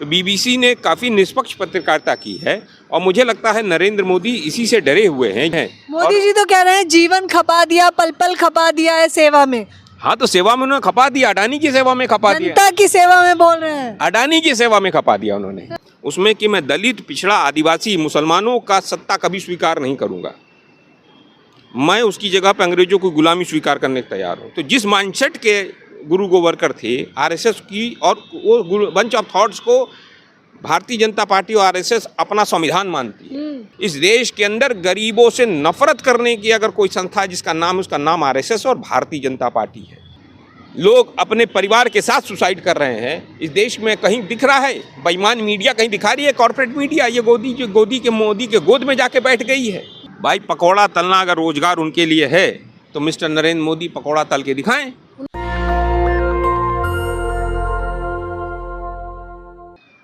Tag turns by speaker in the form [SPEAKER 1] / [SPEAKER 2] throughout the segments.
[SPEAKER 1] तो बीबीसी ने काफ़ी निष्पक्ष पत्रकारिता की है और मुझे लगता है नरेंद्र मोदी इसी से डरे हुए हैं।
[SPEAKER 2] मोदी जी तो कह रहे हैं जीवन खपा दिया, पल पल खपा दिया है सेवा में।
[SPEAKER 1] हाँ, तो सेवा में उन्होंने खपा दिया, अडानी की सेवा में खपा दिया,
[SPEAKER 2] जनता की सेवा में बोल रहे हैं,
[SPEAKER 1] अडानी की सेवा में खपा दिया उन्होंने। उसमें कि मैं दलित, पिछड़ा, आदिवासी, मुसलमानों का सत्ता कभी स्वीकार नहीं करूंगा, मैं उसकी जगह पर अंग्रेजों की गुलामी स्वीकार करने को तैयार हूँ। तो जिस माइंडसेट के गुरु गोवरकर थे आरएसएस की, और वो बंच ऑफ थॉट्स को भारतीय जनता पार्टी और आरएसएस अपना संविधान मानती है। इस देश के अंदर गरीबों से नफरत करने की अगर कोई संस्था है जिसका नाम, उसका नाम आरएसएस और भारतीय जनता पार्टी है। लोग अपने परिवार के साथ सुसाइड कर रहे हैं। इस देश में कहीं दिख रहा है? बेईमान मीडिया कहीं दिखा रही है? कॉर्पोरेट मीडिया ये मोदी के गोद में जाके बैठ गई है। भाई, पकौड़ा तलना अगर रोजगार उनके लिए है तो मिस्टर नरेंद्र मोदी पकौड़ा तल के दिखाएं।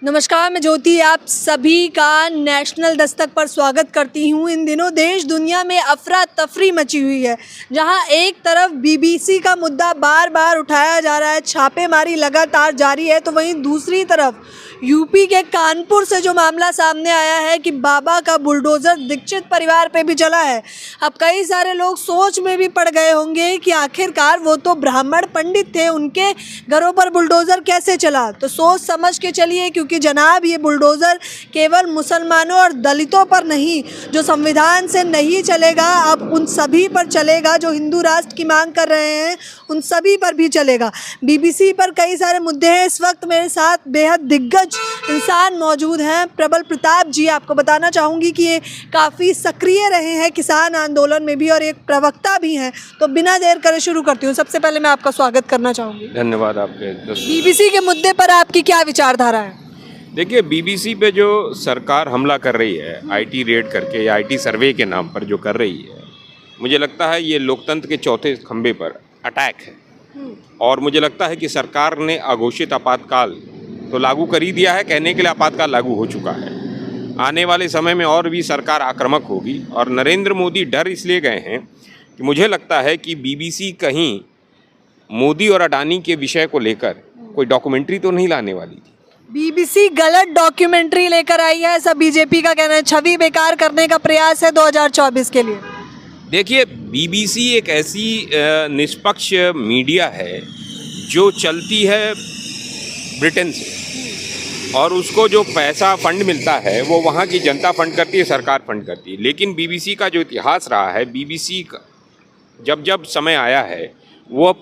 [SPEAKER 2] नमस्कार, मैं ज्योति आप सभी का नेशनल दस्तक पर स्वागत करती हूँ। इन दिनों देश दुनिया में अफरा तफरी मची हुई है, जहाँ एक तरफ बीबीसी का मुद्दा बार बार उठाया जा रहा है, छापेमारी लगातार जारी है, तो वहीं दूसरी तरफ यूपी के कानपुर से जो मामला सामने आया है कि बाबा का बुलडोज़र दीक्षित परिवार पे भी चला है। अब कई सारे लोग सोच में भी पड़ गए होंगे कि आखिरकार वो तो ब्राह्मण पंडित थे, उनके घरों पर बुलडोज़र कैसे चला। तो सोच समझ के चलिए, क्योंकि जनाब ये बुलडोज़र केवल मुसलमानों और दलितों पर नहीं, जो संविधान से नहीं चलेगा, अब उन सभी पर चलेगा। जो हिंदू राष्ट्र की मांग कर रहे हैं उन सभी पर भी चलेगा। बीबीसी पर कई सारे मुद्दे हैं। इस वक्त मेरे साथ बेहद दिग्गज इंसान मौजूद हैं। प्रबल प्रताप जी, आपको बताना चाहूँगी कि ये काफ़ी सक्रिय रहे हैं किसान आंदोलन में भी और एक प्रवक्ता भी हैं। तो बिना देर करे शुरू करती हूँ। सबसे पहले मैं आपका स्वागत करना चाहूँगी।
[SPEAKER 1] धन्यवाद आपके।
[SPEAKER 2] बीबीसी के मुद्दे पर आपकी क्या विचारधारा है?
[SPEAKER 1] देखिए, बीबीसी पे जो सरकार हमला कर रही है आईटी रेड करके या आईटी सर्वे के नाम पर जो कर रही है, मुझे लगता है ये लोकतंत्र के चौथे खंभे पर अटैक है। और मुझे लगता है कि सरकार ने अघोषित आपातकाल तो लागू कर ही दिया है, कहने के लिए आपातकाल लागू हो चुका है। आने वाले समय में और भी सरकार आक्रामक होगी। और नरेंद्र मोदी डर इसलिए गए हैं कि मुझे लगता है कि बीबीसी कहीं मोदी और अडानी के विषय को लेकर कोई डॉक्यूमेंट्री तो नहीं लाने वाली थी।
[SPEAKER 2] बीबीसी गलत डॉक्यूमेंट्री लेकर आई है, ऐसा बीजेपी का कहना है। छवि बेकार करने का प्रयास है 2024 के लिए।
[SPEAKER 1] देखिए, बीबीसी एक ऐसी निष्पक्ष मीडिया है जो चलती है ब्रिटेन से, और उसको जो पैसा फंड मिलता है वो वहाँ की जनता फंड करती है, सरकार फंड करती है। लेकिन बीबीसी का जो इतिहास रहा है, बीबीसी का जब समय आया है वो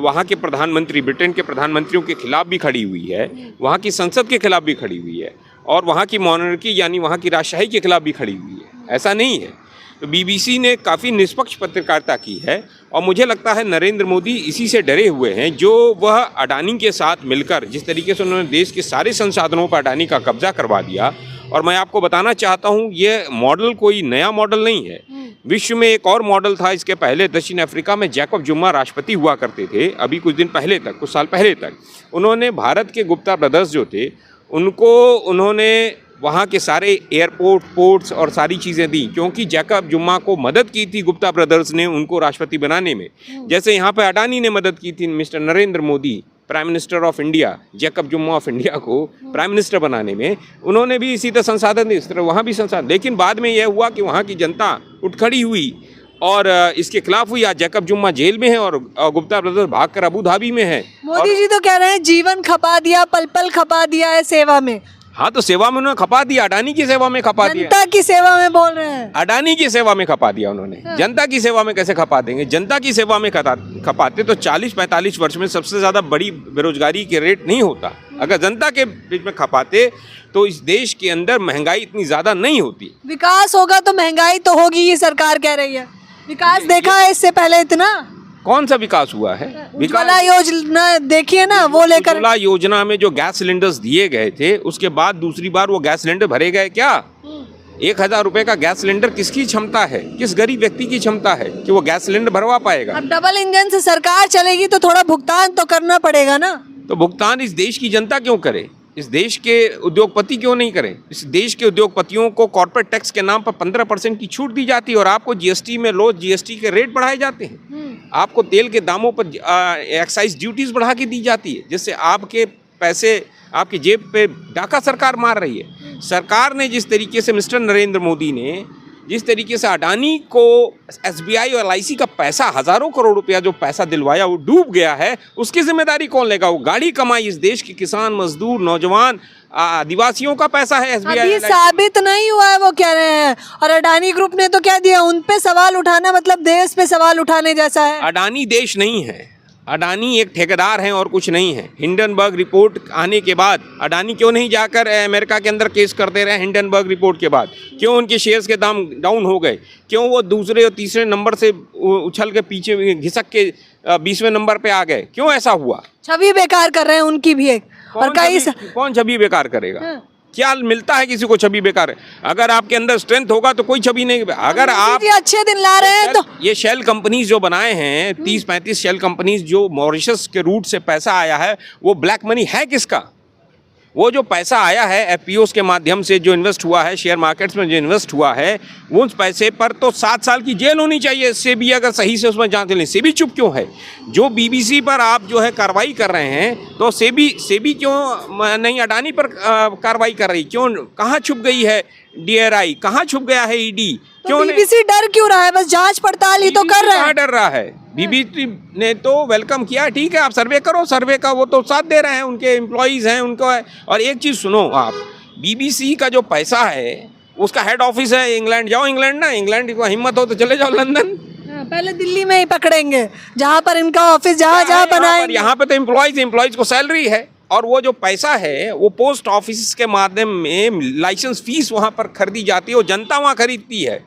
[SPEAKER 1] वहाँ के प्रधानमंत्री, ब्रिटेन के प्रधानमंत्रियों के खिलाफ भी खड़ी हुई है, वहाँ की संसद के खिलाफ भी खड़ी हुई है, और वहाँ की मॉनर्की यानी वहाँ की राजशाही के खिलाफ भी खड़ी हुई है। ऐसा नहीं है। तो बीबीसी ने काफ़ी निष्पक्ष पत्रकारिता की है और मुझे लगता है नरेंद्र मोदी इसी से डरे हुए हैं। जो वह अडानी के साथ मिलकर जिस तरीके से उन्होंने देश के सारे संसाधनों पर अडानी का कब्जा करवा दिया, और मैं आपको बताना चाहता हूँ ये मॉडल कोई नया मॉडल नहीं है। विश्व में एक और मॉडल था इसके पहले। दक्षिण अफ्रीका में जैकब जुम्मा राष्ट्रपति हुआ करते थे अभी कुछ दिन पहले तक, कुछ साल पहले तक। उन्होंने भारत के गुप्ता ब्रदर्स जो थे उन्होंने वहाँ के सारे एयरपोर्ट, पोर्ट्स और सारी चीज़ें दी, क्योंकि जैकब जुम्मा को मदद की थी गुप्ता ब्रदर्स ने उनको राष्ट्रपति बनाने में। जैसे यहाँ पे अडानी ने मदद की थी mister Narendra Modi, prime minister of India, Jacob जुम्मा ऑफ इंडिया को प्राइम मिनिस्टर बनाने में, उन्होंने भी इसी तरह संसाधन दिए, इस तरह वहाँ भी संसाधन। लेकिन बाद में यह हुआ कि वहाँ की जनता उठ खड़ी हुई और इसके खिलाफ हुई। आज जैकब जुम्मा जेल में है और गुप्ता ब्रदर्स भागकर अबू धाबी में है।
[SPEAKER 2] मोदी जी तो कह रहे हैं जीवन खपा दिया, पल पल खपा दिया है सेवा में।
[SPEAKER 1] हाँ, तो सेवा में उन्होंने खपा दिया, अडानी की सेवा में खपा दिया।
[SPEAKER 2] जनता की सेवा में बोल रहे हैं,
[SPEAKER 1] अडानी की सेवा में खपा दिया उन्होंने। जनता की सेवा में कैसे खपा देंगे? जनता की सेवा में खपाते तो 40-45 वर्ष में सबसे ज़्यादा बड़ी बेरोजगारी के रेट नहीं होता। अगर जनता के बीच में खपाते तो इस देश के अंदर महंगाई इतनी ज़्यादा नहीं होती।
[SPEAKER 2] विकास होगा तो महंगाई तो होगी, ये सरकार कह रही है। विकास देखा है इससे पहले इतना?
[SPEAKER 1] कौन सा विकास हुआ है?
[SPEAKER 2] उज्ज्वला योजना देखिए ना, वो लेकर।
[SPEAKER 1] उज्ज्वला योजना में जो गैस सिलेंडर्स दिए गए थे उसके बाद दूसरी बार वो गैस सिलेंडर भरे गए क्या? 1000 रुपए का गैस सिलेंडर किसकी क्षमता है, किस गरीब व्यक्ति की क्षमता है कि वो गैस सिलेंडर भरवा पाएगा?
[SPEAKER 2] अब डबल इंजन से सरकार चलेगी तो थोड़ा भुगतान तो करना पड़ेगा ना।
[SPEAKER 1] तो भुगतान इस देश की जनता क्यों करे? इस देश के उद्योगपति क्यों नहीं करें? इस देश के उद्योगपतियों को कॉर्पोरेट टैक्स के नाम पर 15% की छूट दी जाती है और आपको जीएसटी में रोज जीएसटी के रेट बढ़ाए जाते हैं। आपको तेल के दामों पर एक्साइज ड्यूटीज बढ़ा के दी जाती है, जिससे आपके पैसे आपकी जेब पे डाका सरकार मार रही है। सरकार ने जिस तरीके से मिस्टर नरेंद्र मोदी ने जिस तरीके से अडानी को SBI और LIC का पैसा, हज़ारों करोड़ रुपया जो पैसा दिलवाया वो डूब गया है, उसकी जिम्मेदारी कौन लेगा? वो गाड़ी कमाई इस देश के किसान, मजदूर, नौजवान, आदिवासियों का पैसा है SBI।
[SPEAKER 2] अभी साबित नहीं हुआ है, वो कह रहे हैं। और अडानी ग्रुप ने तो क्या दिया, उन पे सवाल उठाना मतलब देश पे सवाल उठाने जैसा है।
[SPEAKER 1] अडानी देश नहीं है, अडानी एक ठेकेदार हैं और कुछ नहीं है। हिंडनबर्ग रिपोर्ट आने के बाद अडानी क्यों नहीं जाकर अमेरिका के अंदर केस करते रहे? हिंडनबर्ग रिपोर्ट के बाद क्यों उनके शेयर्स के दाम डाउन हो गए? क्यों वो दूसरे और तीसरे नंबर से उछल के पीछे घिसक के 20वें नंबर पे आ गए? क्यों ऐसा हुआ?
[SPEAKER 2] छवि बेकार कर रहे हैं उनकी भी एक। और
[SPEAKER 1] कौन छवि बेकार करेगा?
[SPEAKER 2] हाँ।
[SPEAKER 1] क्या मिलता है किसी को छवि बेकार है? अगर आपके अंदर स्ट्रेंथ होगा तो कोई छवि नहीं। अगर आप
[SPEAKER 2] अच्छे दिन ला रहे हैं तो
[SPEAKER 1] ये शेल कंपनीज जो बनाए हैं, 30-35 शेल कंपनीज जो मॉरिशस के रूट से पैसा आया है, वो ब्लैक मनी है किसका? वो जो पैसा आया है FPOs के माध्यम से जो इन्वेस्ट हुआ है, शेयर मार्केट्स में जो इन्वेस्ट हुआ है, उस पैसे पर तो 7 साल की जेल होनी चाहिए। सेबी अगर सही से उसमें जांच लें। सेबी चुप क्यों है? जो BBC पर आप जो है कार्रवाई कर रहे हैं, तो सेबी क्यों नहीं अडानी पर कार्रवाई कर रही? क्यों, कहाँ छुप गई है DRI? कहाँ छुप गया है ED?
[SPEAKER 2] क्यों BBC डर क्यों रहा है? बस जांच पड़ताल ही तो कर रहा है।
[SPEAKER 1] डर रहा है? BBC ने तो वेलकम किया, ठीक है आप सर्वे करो, सर्वे का वो तो साथ दे रहे हैं, उनके एम्प्लॉइज हैं उनको है। और एक चीज़ सुनो आप, BBC का जो पैसा है उसका हेड ऑफिस है इंग्लैंड। जाओ इंग्लैंड ना, इंग्लैंड को हिम्मत हो तो चले जाओ लंदन।
[SPEAKER 2] पहले दिल्ली में ही पकड़ेंगे जहाँ पर इनका ऑफिस जहाँ बनाएंगे।
[SPEAKER 1] यहाँ पे तो एम्प्लॉइज को सैलरी है, और वो जो पैसा है वो पोस्ट ऑफिस के माध्यम में लाइसेंस फीस वहाँ पर खरीदी जाती है, वो जनता वहाँ खरीदती है।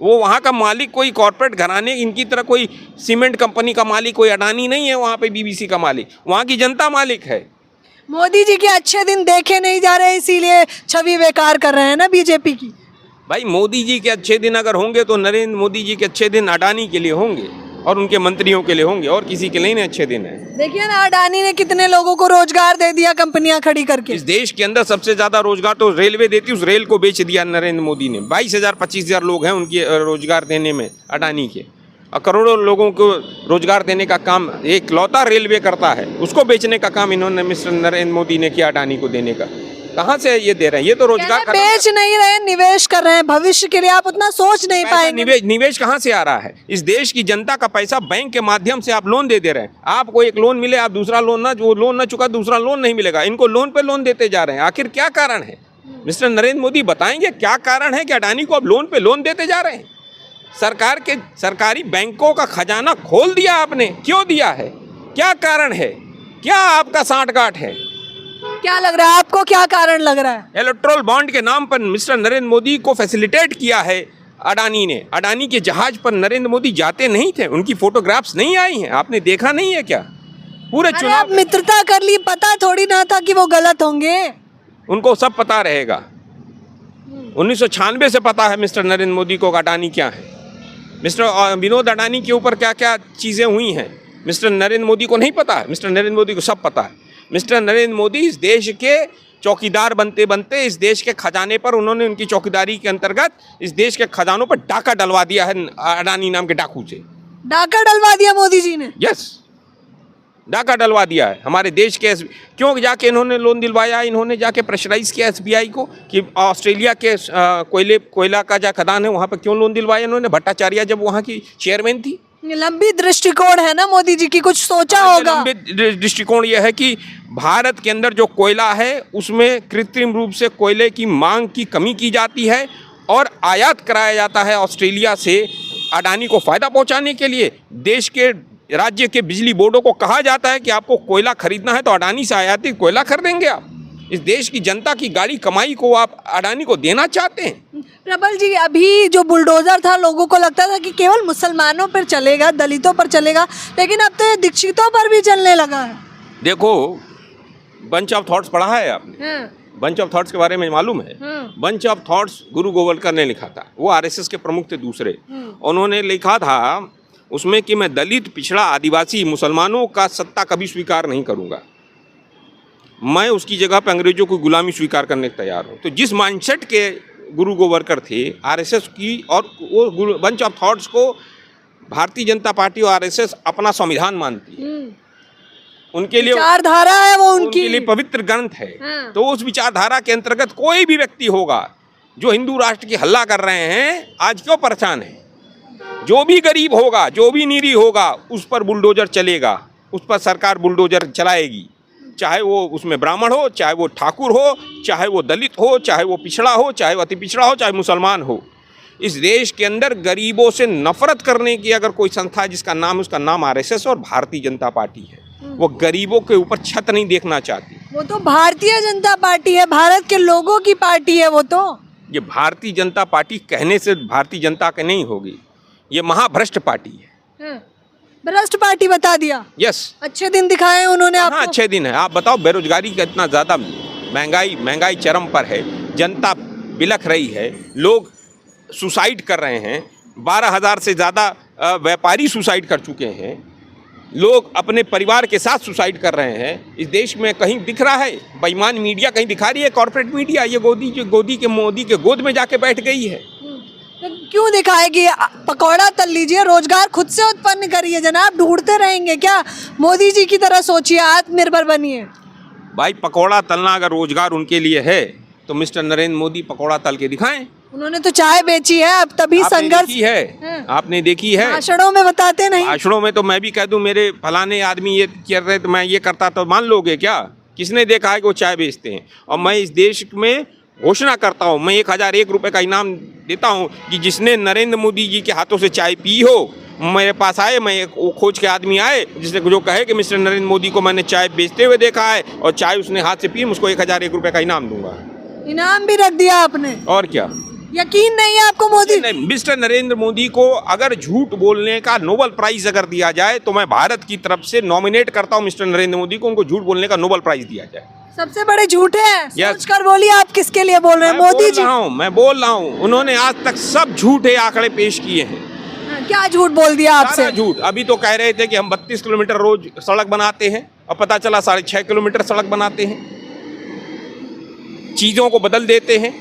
[SPEAKER 1] वो वहाँ का मालिक कोई कॉर्पोरेट घराने इनकी तरह कोई सीमेंट कंपनी का मालिक कोई अडानी नहीं है वहाँ पे BBC का मालिक, वहाँ की जनता मालिक है।
[SPEAKER 2] मोदी जी के अच्छे दिन देखे नहीं जा रहे, इसीलिए छवि बेकार कर रहे हैं ना बीजेपी की।
[SPEAKER 1] भाई मोदी जी के अच्छे दिन अगर होंगे तो नरेंद्र मोदी जी के अच्छे दिन अडानी के लिए होंगे और उनके मंत्रियों के लिए होंगे, और किसी के लिए नहीं अच्छे दिन है।
[SPEAKER 2] देखिए ना, अडानी ने कितने लोगों को रोजगार दे दिया, कंपनियां खड़ी करके।
[SPEAKER 1] इस देश के अंदर सबसे ज्यादा रोजगार तो रेलवे देती, उस रेल को बेच दिया नरेंद्र मोदी ने। 22,000-25,000 लोग हैं उनके रोजगार देने में अडानी के, और करोड़ों लोगों को रोजगार देने का काम एक लौता रेलवे करता है, उसको बेचने का काम इन्होंने मिस्टर नरेंद्र मोदी ने किया अडानी को देने का। कहाँ से ये दे रहे हैं? ये तो रोजगार
[SPEAKER 2] बेच नहीं रहे, निवेश कर रहे हैं भविष्य के लिए। आप उतना सोच नहीं पाएंगे।
[SPEAKER 1] निवेश कहाँ से आ रहा है? इस देश की जनता का पैसा बैंक के माध्यम से आप लोन दे रहे हैं। आपको एक लोन मिले, आप दूसरा लोन ना, वो लोन ना चुका दूसरा लोन नहीं मिलेगा। इनको लोन पे लोन देते जा रहे हैं। आखिर क्या कारण है? मिस्टर नरेंद्र मोदी बताएंगे क्या कारण है कि अडानी को आप लोन पे लोन देते जा रहे हैं? सरकार के सरकारी बैंकों का खजाना खोल दिया आपने, क्यों दिया है? क्या कारण है? क्या आपका सांठगांठ है?
[SPEAKER 2] क्या लग रहा है आपको, क्या कारण लग रहा है?
[SPEAKER 1] इलेक्ट्रल बॉन्ड के नाम पर मिस्टर नरेंद्र मोदी को फैसिलिटेट किया है अडानी ने। अडानी के जहाज पर नरेंद्र मोदी जाते नहीं थे, उनकी फोटोग्राफ्स नहीं आई हैं, आपने देखा नहीं है क्या? पूरे चुनाव
[SPEAKER 2] मित्रता कर ली, पता थोड़ी ना था कि वो गलत होंगे।
[SPEAKER 1] उनको सब पता रहेगा। 1996 से पता है मिस्टर नरेंद्र मोदी को अडानी क्या है। मिस्टर विनोद अडानी के ऊपर क्या क्या चीज़ें हुई हैं मिस्टर नरेंद्र मोदी को नहीं पता है। मिस्टर नरेंद्र मोदी को सब पता है। मिस्टर नरेंद्र मोदी इस देश के चौकीदार बनते बनते इस देश के खजाने पर उन्होंने उनकी चौकीदारी के अंतर्गत इस देश के खजानों पर डाका डलवा दिया है अडानी नाम के डाकू से।
[SPEAKER 2] डाका डलवा दिया मोदी जी ने?
[SPEAKER 1] यस, डाका डलवा दिया है हमारे देश के। क्यों जाके इन्होंने लोन दिलवाया? इन्होंने जाके प्रेशराइज किया SBI को कि ऑस्ट्रेलिया के कोयला का जो खदान है वहाँ पर क्यों लोन दिलवाया इन्होंने? भट्टाचार्य जब वहाँ की चेयरमैन थी।
[SPEAKER 2] लंबी दृष्टिकोण है ना मोदी जी की, कुछ सोचा होगा।
[SPEAKER 1] लंबी दृष्टिकोण यह है कि भारत के अंदर जो कोयला है उसमें कृत्रिम रूप से कोयले की मांग की कमी की जाती है और आयात कराया जाता है ऑस्ट्रेलिया से अडानी को फ़ायदा पहुंचाने के लिए। देश के राज्य के बिजली बोर्डों को कहा जाता है कि आपको कोयला खरीदना है तो अडानी से आयातित कोयला खरीदेंगे आप। इस देश की जनता की गाड़ी कमाई को आप अडानी को देना चाहते हैं?
[SPEAKER 2] प्रबल जी, अभी जो बुलडोजर था लोगों को लगता था कि केवल मुसलमानों पर चलेगा, दलितों पर चलेगा, लेकिन अब तो ये दीक्षितों पर भी चलने लगा है।
[SPEAKER 1] देखो, बंच ऑफ थॉट्स पढ़ा है आपने? बंच ऑफ थॉट्स के बारे में मालूम है? बंच ऑफ थॉट्स गुरु गोवलकर ने लिखा था। वो RSS के प्रमुख थे दूसरे। उन्होंने लिखा था उसमें कि मैं दलित, पिछड़ा, आदिवासी, मुसलमानों का सत्ता कभी स्वीकार नहीं करूंगा। मैं उसकी जगह पर अंग्रेजों की गुलामी स्वीकार करने को तैयार हूँ। तो जिस माइंडसेट के गुरु गोवलकर थे RSS की, और वो बंच ऑफ थॉट्स को भारतीय जनता पार्टी और RSS अपना संविधान मानती है। उनके लिए
[SPEAKER 2] विचारधारा है वो
[SPEAKER 1] उनके
[SPEAKER 2] उनकी।
[SPEAKER 1] लिए पवित्र ग्रंथ है।
[SPEAKER 2] हाँ।
[SPEAKER 1] तो उस विचारधारा के अंतर्गत कोई भी व्यक्ति होगा जो हिंदू राष्ट्र की हल्ला कर रहे हैं, आज क्यों परेशान है? जो भी गरीब होगा, जो भी निरीह होगा, उस पर बुलडोजर चलेगा, उस पर सरकार बुलडोजर चलाएगी। चाहे वो उसमें ब्राह्मण हो, चाहे वो ठाकुर हो, चाहे वो दलित हो, चाहे वो पिछड़ा हो, चाहे वो अति पिछड़ा हो, चाहे मुसलमान हो। इस देश के अंदर गरीबों से नफरत करने की अगर कोई संस्था है जिसका नाम, उसका नाम आरएसएस और भारतीय जनता पार्टी है। वो गरीबों के ऊपर छत नहीं देखना चाहती।
[SPEAKER 2] वो तो भारतीय जनता पार्टी है, भारत के लोगों की पार्टी है वो तो।
[SPEAKER 1] ये भारतीय जनता पार्टी कहने से भारतीय जनता के नहीं होगी, ये महाभ्रष्ट पार्टी है।
[SPEAKER 2] भ्रष्ट पार्टी बता दिया।
[SPEAKER 1] यस।
[SPEAKER 2] अच्छे दिन दिखाए उन्होंने
[SPEAKER 1] हाँ,
[SPEAKER 2] आपको।
[SPEAKER 1] अच्छे दिन है। आप बताओ, बेरोजगारी का इतना ज़्यादा, महंगाई चरम पर है, जनता बिलख रही है, लोग सुसाइड कर रहे हैं, 12,000 से ज़्यादा व्यापारी सुसाइड कर चुके हैं, लोग अपने परिवार के साथ सुसाइड कर रहे हैं। इस देश में कहीं दिख रहा है? बेईमान मीडिया कहीं दिखा रही है? कॉर्पोरेट मीडिया ये मोदी के गोद में जाके बैठ गई है।
[SPEAKER 2] तो क्यों दिखाएगी? पकौड़ा तल लीजिए, रोजगार खुद से उत्पन्न करिए जनाब, ढूंढते रहेंगे क्या? मोदी जी की तरह सोचिए, आत्मनिर्भर बनिए।
[SPEAKER 1] भाई, पकौड़ा तलना अगर रोजगार उनके लिए है तो मिस्टर नरेंद्र मोदी पकौड़ा तल के दिखाएं।
[SPEAKER 2] उन्होंने तो चाय बेची है, अब तभी संघर्ष
[SPEAKER 1] है। आपने देखी है?
[SPEAKER 2] भाषणों में बताते नहीं।
[SPEAKER 1] भाषणों में तो मैं भी कह दूं मेरे फलाने आदमी ये कर रहे तो मैं ये करता तो मान लोगे क्या? किसने देखा है कि वो चाय बेचते हैं? और मैं इस देश में घोषणा करता हूँ, मैं 1,001 रुपये का इनाम देता हूँ कि जिसने नरेंद्र मोदी जी के हाथों से चाय पी हो, मेरे पास आए, मैं एक खोज के आदमी आए जिसने जो कहे कि मिस्टर नरेंद्र मोदी को मैंने चाय बेचते हुए देखा है और चाय उसने हाथ से पी, उसको 1,001 रुपये का इनाम दूंगा।
[SPEAKER 2] इनाम भी रख दिया आपने?
[SPEAKER 1] और क्या?
[SPEAKER 2] यकीन नहीं है आपको मोदी?
[SPEAKER 1] नहीं, मिस्टर नरेंद्र मोदी को अगर झूठ बोलने का नोबेल प्राइज अगर दिया जाए तो मैं भारत की तरफ से नॉमिनेट करता हूं मिस्टर नरेंद्र मोदी को, उनको झूठ बोलने का नोबेल प्राइज दिया जाए।
[SPEAKER 2] सबसे बड़े झूठे हैं।
[SPEAKER 1] Yes.
[SPEAKER 2] सोच कर बोलिए, आप किसके लिए बोल रहे हैं? मोदी जी।
[SPEAKER 1] मैं बोल रहा हूँ, उन्होंने आज तक सब झूठे आंकड़े पेश किए हैं।
[SPEAKER 2] क्या झूठ बोल दिया आपसे?
[SPEAKER 1] सारा झूठ। अभी तो कह रहे थे कि हम 32 किलोमीटर रोज सड़क बनाते हैं और पता चला 6.5 किलोमीटर सड़क बनाते हैं। चीजों को बदल देते हैं,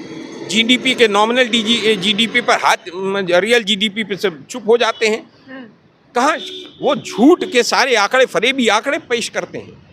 [SPEAKER 1] जीडीपी के नॉमिनल जीडीपी पर हाथ, रियल जीडीपी पे सब चुप हो जाते हैं। कहाँ वो झूठ के सारे आंकड़े, फरेबी आंकड़े पेश करते हैं।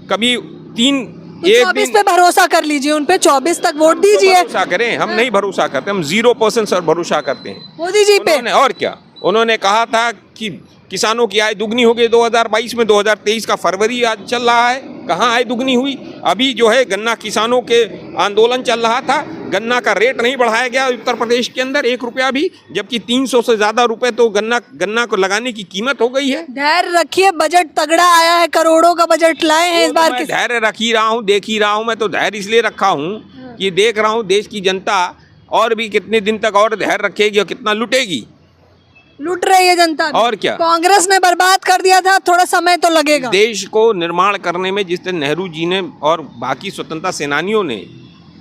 [SPEAKER 1] कभी
[SPEAKER 2] 24 पे भरोसा कर लीजिए, उन पे 24 तक वोट दीजिए।
[SPEAKER 1] भरोसा करें? हम नहीं भरोसा करते, हम 0% सर भरोसा करते हैं
[SPEAKER 2] मोदी जी पे।
[SPEAKER 1] और क्या, उन्होंने कहा था कि किसानों की आय दुगनी हो गई 2022 में। 2023 का फरवरी आज चल रहा है, कहाँ आय दुगनी हुई? अभी जो है गन्ना किसानों के आंदोलन चल रहा था, गन्ना का रेट नहीं बढ़ाया गया उत्तर प्रदेश के अंदर 1 रुपया भी, जबकि 300 से ज़्यादा रुपए तो गन्ना को लगाने की कीमत हो गई है।
[SPEAKER 2] धैर्य रखिए, बजट तगड़ा आया है, करोड़ों का बजट लाए हैं इस बार।
[SPEAKER 1] मैं धैर्य रख ही रहा हूँ, देख ही रहा हूँ। मैं तो धैर्य इसलिए रखा हूँ कि देख रहा हूँ देश की जनता और भी कितने दिन तक और धैर्य रखेगी और कितना लुटेगी।
[SPEAKER 2] लूट रही है जनता।
[SPEAKER 1] और क्या?
[SPEAKER 2] कांग्रेस ने बर्बाद कर दिया था, थोड़ा समय तो लगेगा।
[SPEAKER 1] देश को निर्माण करने में जिस तरह नेहरू जी ने और बाकी स्वतंत्रता सेनानियों ने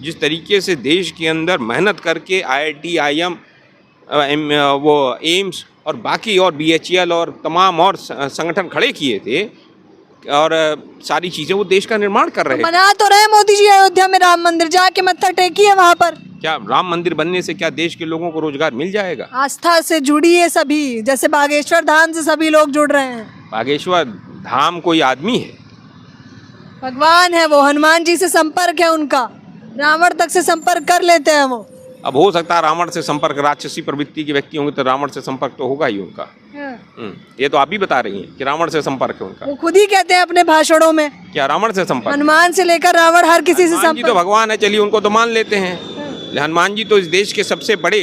[SPEAKER 1] जिस तरीके से देश के अंदर मेहनत करके IIT, IIM, वो एम्स और बाकी और BHEL और तमाम और संगठन खड़े किए थे और सारी चीज़ें, वो देश का निर्माण कर रहे हैं।
[SPEAKER 2] बना तो रहे मोदी जी अयोध्या में राम मंदिर, जाके मत्था टेकी है वहाँ पर।
[SPEAKER 1] क्या राम मंदिर बनने से क्या देश के लोगों को रोजगार मिल जाएगा?
[SPEAKER 2] आस्था से जुड़ी है सभी, जैसे बागेश्वर धाम से सभी लोग जुड़ रहे हैं।
[SPEAKER 1] बागेश्वर धाम कोई आदमी है?
[SPEAKER 2] भगवान है वो, हनुमान जी से संपर्क है उनका, रावण तक से संपर्क कर लेते हैं वो।
[SPEAKER 1] अब हो सकता है रावण से संपर्क, राक्षसी प्रवृत्ति के व्यक्ति होंगे तो रावण से संपर्क तो होगा ही उनका। ये तो आप भी बता रही हैं कि रावण से संपर्क है उनका।
[SPEAKER 2] वो खुद ही कहते हैं अपने भाषणों में।
[SPEAKER 1] क्या रावण से संपर्क?
[SPEAKER 2] हनुमान से लेकर रावण, हर किसी से
[SPEAKER 1] हनुमान जी तो
[SPEAKER 2] संपर्क।
[SPEAKER 1] भगवान है, चलिए उनको तो मान लेते हैं। हनुमान जी तो इस देश के सबसे बड़े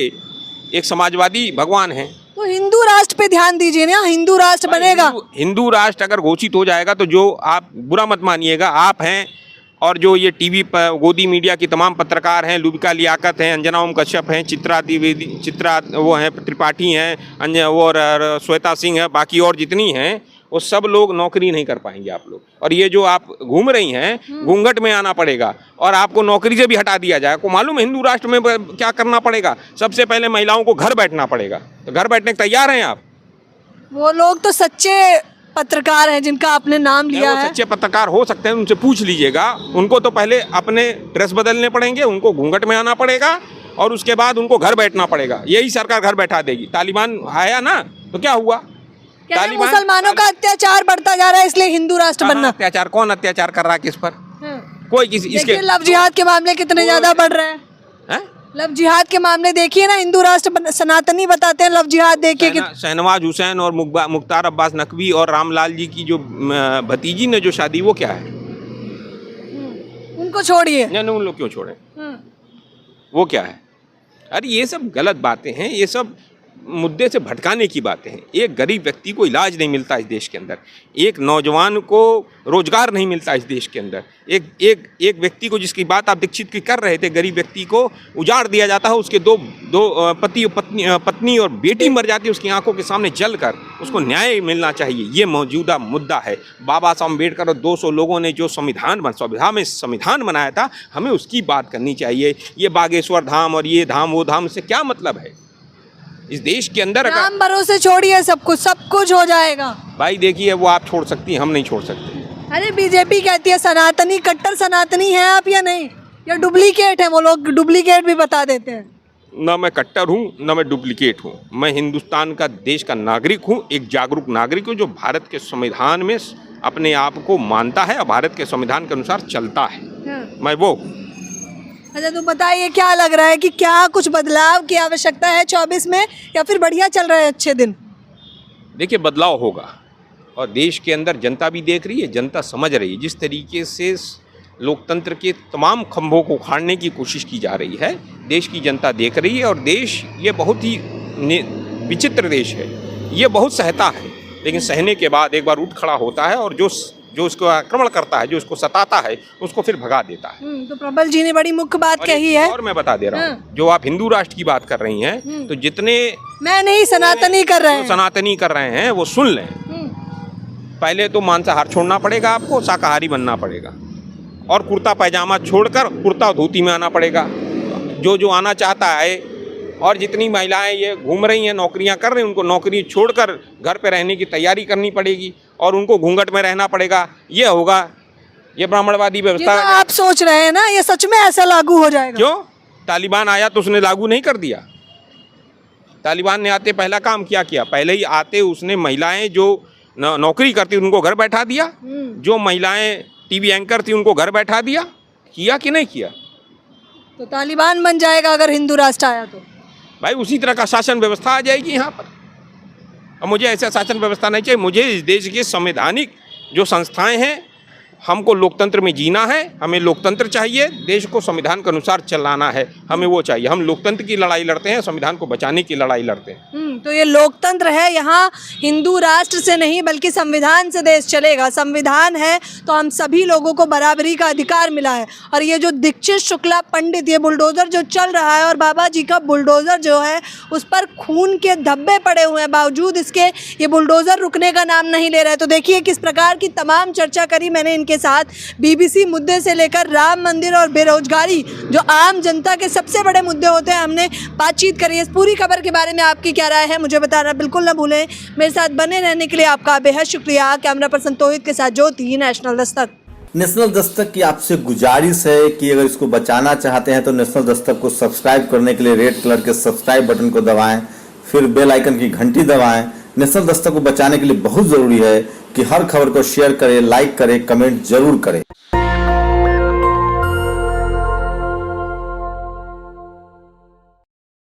[SPEAKER 1] एक समाजवादी भगवान हैं।
[SPEAKER 2] तो हिंदू राष्ट्र पे ध्यान दीजिए ना, हिंदू राष्ट्र बनेगा।
[SPEAKER 1] हिंदू राष्ट्र अगर घोषित हो जाएगा तो जो आप बुरा मत मानिएगा, आप हैं और जो ये टीवी पर गोदी मीडिया की तमाम पत्रकार हैं, लुबिका लियाकत हैं, अंजना ओम कश्यप हैं, चित्रा वो हैं, त्रिपाठी हैं, और श्वेता सिंह है, बाकी और जितनी हैं, वो सब लोग नौकरी नहीं कर पाएंगे आप लोग। और ये जो आप घूम रही हैं, घूंघट में आना पड़ेगा और आपको नौकरी से भी हटा दिया जाएगा। को मालूम है हिंदू राष्ट्र में क्या करना पड़ेगा? सबसे पहले महिलाओं को घर बैठना पड़ेगा। तो घर बैठने के तैयार हैं आप?
[SPEAKER 2] वो लोग तो सच्चे पत्रकार हैं जिनका आपने नाम लिया है।
[SPEAKER 1] सच्चे पत्रकार हो सकते हैं, उनसे पूछ लीजिएगा। उनको तो पहले अपने ड्रेस बदलने पड़ेंगे, उनको घूंघट में आना पड़ेगा और उसके बाद उनको घर बैठना पड़ेगा। यही सरकार घर बैठा देगी। तालिबान आया ना तो क्या हुआ?
[SPEAKER 2] कहते हैं
[SPEAKER 1] तालिबान-
[SPEAKER 2] मुसलमानों का अत्याचार बढ़ता जा रहा है इसलिए हिंदू राष्ट्र
[SPEAKER 1] कहाँ
[SPEAKER 2] बनना।
[SPEAKER 1] अत्याचार, कौन अत्याचार कर रहा है किस पर? कोई किसी इसके
[SPEAKER 2] देखिए लव जिहाद के मामले कितने ज्यादा बढ़ रहे हैं।
[SPEAKER 1] हैं?
[SPEAKER 2] लव जिहाद के मामले देखिए ना, हिंदू राष्ट्र सनातनी बताते हैं लव जिहाद देखिए कि
[SPEAKER 1] शहनवाज हुसैन और मुख्तार अब्बास नकवी और रामलाल जी की जो भतीजी ने जो शादी, वो क्या है?
[SPEAKER 2] उनको छोड़िए।
[SPEAKER 1] नहीं, उन लोग क्यों छोड़े? वो क्या है? अरे ये सब गलत बातें हैं, ये सब मुद्दे से भटकाने की बातें हैं। एक गरीब व्यक्ति को इलाज नहीं मिलता इस देश के अंदर, एक नौजवान को रोजगार नहीं मिलता इस देश के अंदर, एक व्यक्ति को, जिसकी बात आप दीक्षित की कर रहे थे, गरीब व्यक्ति को उजाड़ दिया जाता है, उसके दो पत्नी और बेटी मर जाती है उसकी आंखों के सामने जलकर, उसको न्याय मिलना चाहिए। ये मौजूदा मुद्दा है। बाबा साहब अम्बेडकर और 200 लोगों ने जो संविधान बनाया था, हमें उसकी बात करनी चाहिए। ये बागेश्वर धाम और ये धाम वो धाम से क्या मतलब है इस देश के अंदर?
[SPEAKER 2] राम भरोसे छोड़िए, सब कुछ हो जाएगा।
[SPEAKER 1] भाई देखिए, वो आप छोड़ सकती हैं, हम नहीं छोड़ सकते।
[SPEAKER 2] अरे बीजेपी कहती है सनातनी, कट्टर सनातनी है आप या नहीं, या डुप्लीकेट है? वो लोग डुप्लीकेट भी बता देते हैं।
[SPEAKER 1] ना मैं कट्टर हूँ, ना मैं डुप्लीकेट हूँ। मैं हिंदुस्तान का देश का नागरिक हूँ, एक जागरूक नागरिक हूँ जो भारत के संविधान में अपने आप को मानता है और भारत के संविधान के अनुसार चलता है। मैं वो।
[SPEAKER 2] अच्छा तो बताइए, क्या लग रहा है कि क्या कुछ बदलाव की आवश्यकता है 24 में, या फिर बढ़िया चल रहे हैं अच्छे दिन?
[SPEAKER 1] देखिए, बदलाव होगा और देश के अंदर जनता भी देख रही है, जनता समझ रही है। जिस तरीके से लोकतंत्र के तमाम खंभों को उखाड़ने की कोशिश की जा रही है, देश की जनता देख रही है। और देश ये बहुत ही विचित्र देश है, ये बहुत सहता है, लेकिन सहने के बाद एक बार उठ खड़ा होता है और जो उसको आक्रमण करता है, जो उसको सताता है, उसको फिर भगा देता है।
[SPEAKER 2] तो प्रबल जी ने बड़ी मुख्य बात कही है।
[SPEAKER 1] और मैं बता दे रहा हूँ, जो आप हिंदू राष्ट्र की बात कर रही हैं, तो जितने
[SPEAKER 2] मैं नहीं, सनातनी कर रहे हैं,
[SPEAKER 1] सनातनी कर रहे हैं, वो सुन लें। पहले तो मांसाहार छोड़ना पड़ेगा आपको, शाकाहारी बनना पड़ेगा, और कुर्ता पैजामा छोड़कर कुर्ता धोती में आना पड़ेगा। जो आना चाहता है, और जितनी महिलाएं ये घूम रही हैं, नौकरियां कर रही हैं, उनको नौकरी छोड़कर घर पे रहने की तैयारी करनी पड़ेगी और उनको घूंघट में रहना पड़ेगा। ये होगा, ये ब्राह्मणवादी व्यवस्था।
[SPEAKER 2] ये तो आप सोच रहे हैं ना, ये सच में ऐसा लागू हो जाएगा?
[SPEAKER 1] क्यों? तालिबान आया तो उसने लागू नहीं कर दिया। तालिबान ने आते पहला काम क्या किया? पहले ही आते उसने महिलाएं जो नौकरी करती उनको घर बैठा दिया, जो महिलाएं टीवी एंकर थी उनको घर बैठा दिया। किया कि नहीं किया?
[SPEAKER 2] तो तालिबान बन जाएगा अगर हिंदू राष्ट्र आया तो?
[SPEAKER 1] भाई उसी तरह का शासन व्यवस्था आ जाएगी यहाँ पर। और मुझे ऐसा शासन व्यवस्था नहीं चाहिए। मुझे इस देश के संवैधानिक जो संस्थाएं हैं, हमको लोकतंत्र में जीना है, हमें लोकतंत्र चाहिए, देश को संविधान के अनुसार चलाना है, हमें वो चाहिए। हम लोकतंत्र की लड़ाई लड़ते हैं, संविधान को बचाने की लड़ाई लड़ते हैं।
[SPEAKER 2] तो ये लोकतंत्र है, यहाँ हिंदू राष्ट्र से नहीं बल्कि संविधान से देश चलेगा। संविधान है तो हम सभी लोगों को बराबरी का अधिकार मिला है। और ये जो दीक्षित शुक्ला पंडित, ये बुलडोज़र जो चल रहा है, और बाबा जी का बुलडोज़र जो है उस पर खून के धब्बे पड़े हुए हैं, बावजूद इसके ये बुलडोज़र रुकने का नाम नहीं ले रहे। तो देखिए किस प्रकार की तमाम चर्चा करी मैंने इनके साथ। बीबीसी मुद्दे से लेकर राम मंदिर और बेरोजगारी, जो आम जनता के सबसे बड़े मुद्दे होते हैं, हमने बातचीत करी। इस पूरी खबर के बारे में आपकी क्या राय है मुझे बताना बिल्कुल ना भूलें। मेरे साथ बने रहने के लिए आपका बेहद शुक्रिया। कैमरा पर्सन तोहिद के साथ ज्योति, नेशनल दस्तक।
[SPEAKER 3] नेशनल दस्तक की आपसे गुजारिश है कि अगर इसको बचाना चाहते हैं तो नेशनल दस्तक को सब्सक्राइब करने के लिए रेड कलर के सब्सक्राइब बटन को दबाएं, फिर बेल आइकन की घंटी दबाएं। नेशनल दस्तक को बचाने के लिए बहुत जरूरी है कि हर खबर को शेयर करें, लाइक करें, कमेंट जरूर करें।